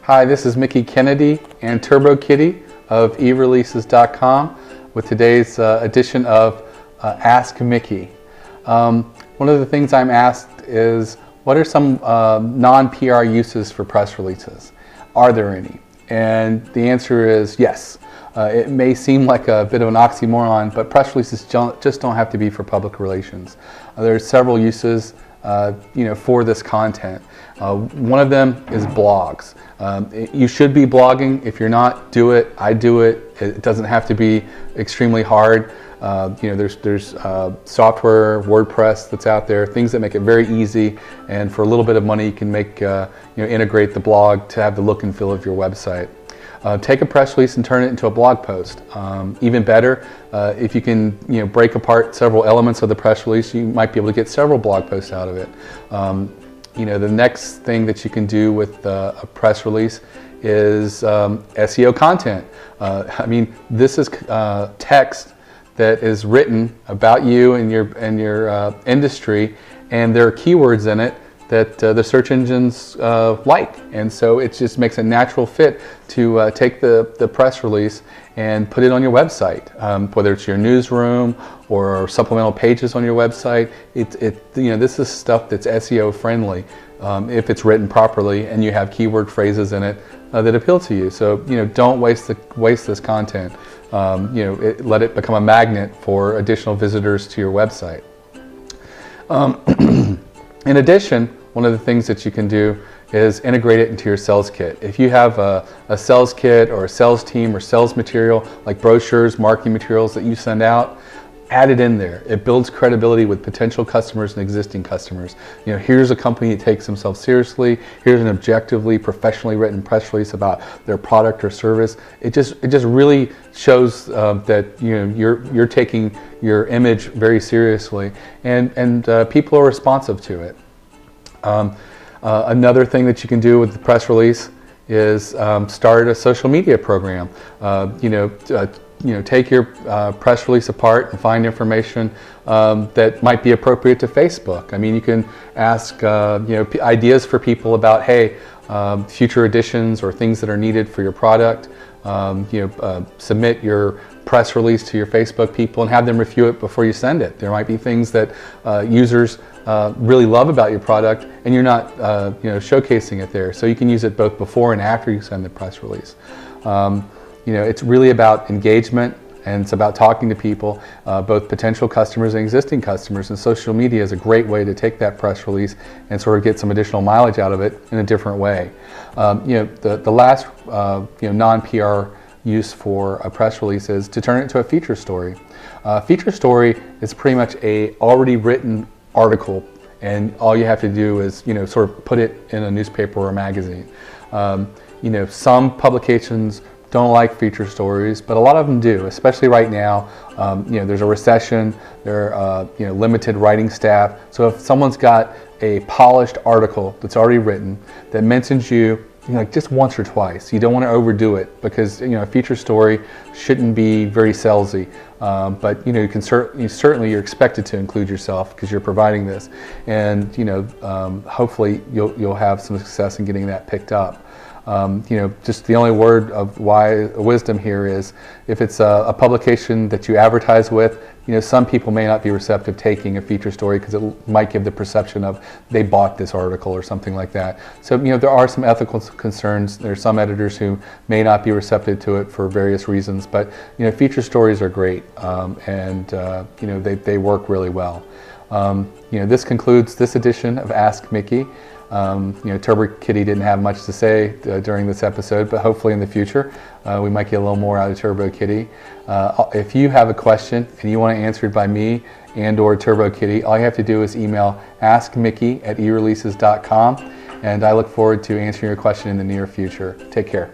Hi, this is Mickie Kennedy and Turbo Kitty of eReleases.com with today's edition of Ask Mickie. One of the things I'm asked is, what are some non-PR uses for press releases? Are there any? And the answer is yes. It may seem like a bit of an oxymoron, but press releases just don't have to be for public relations. There's several uses for this content. One of them is blogs. You should be blogging. If you're not, do it. I do it. It doesn't have to be extremely hard. There's software, WordPress that's out there, things that make it very easy, and for a little bit of money you can make integrate the blog to have the look and feel of your website. Take a press release and turn it into a blog post. Even better, if you can break apart several elements of the press release, you might be able to get several blog posts out of it. The next thing that you can do with a press release is SEO content. This is text that is written about you and your industry, and there are keywords in it that the search engines like, and so it just makes a natural fit to take the press release and put it on your website, whether it's your newsroom or supplemental pages on your website. This is stuff that's SEO friendly if it's written properly and you have keyword phrases in it that appeal to you. So don't waste this content. Let it become a magnet for additional visitors to your website. In addition, one of the things that you can do is integrate it into your sales kit. If you have a sales kit or a sales team or sales material like brochures, marketing materials that you send out, add it in there. It builds credibility with potential customers and existing customers. Here's a company that takes themselves seriously. Here's an objectively, professionally written press release about their product or service. It just really shows that you're taking your image very seriously, and people are responsive to it. Another thing that you can do with the press release is start a social media program. Take your press release apart and find information that might be appropriate to Facebook. You can ask ideas for people about, hey, future editions or things that are needed for your product. Submit your press release to your Facebook people and have them review it before you send it. There might be things that users really love about your product, and you're not showcasing it there. So you can use it both before and after you send the press release. It's really about engagement, and it's about talking to people, both potential customers and existing customers. And social media is a great way to take that press release and sort of get some additional mileage out of it in a different way. The last non-PR use for a press release is to turn it into a feature story. Feature story is pretty much a already written article, and all you have to do is sort of put it in a newspaper or a magazine. Some publications don't like feature stories, but a lot of them do, especially right now. There's a recession, there are limited writing staff. So if someone's got a polished article that's already written that mentions you just once or twice, you don't want to overdo it, because a feature story shouldn't be very salesy. But you can certainly you're expected to include yourself because you're providing this, and hopefully you'll have some success in getting that picked up. Just the only word of wisdom here is, if it's a publication that you advertise with, some people may not be receptive taking a feature story because it might give the perception of they bought this article or something like that. So there are some ethical concerns. There are some editors who may not be receptive to it for various reasons, but feature stories are great, and they work really well. This concludes this edition of Ask Mickie. Turbo Kitty didn't have much to say during this episode, but hopefully in the future we might get a little more out of Turbo Kitty. If you have a question and you want to answer it by me and or Turbo Kitty, all you have to do is email askmickie@ereleases.com, and I look forward to answering your question in the near future. Take care.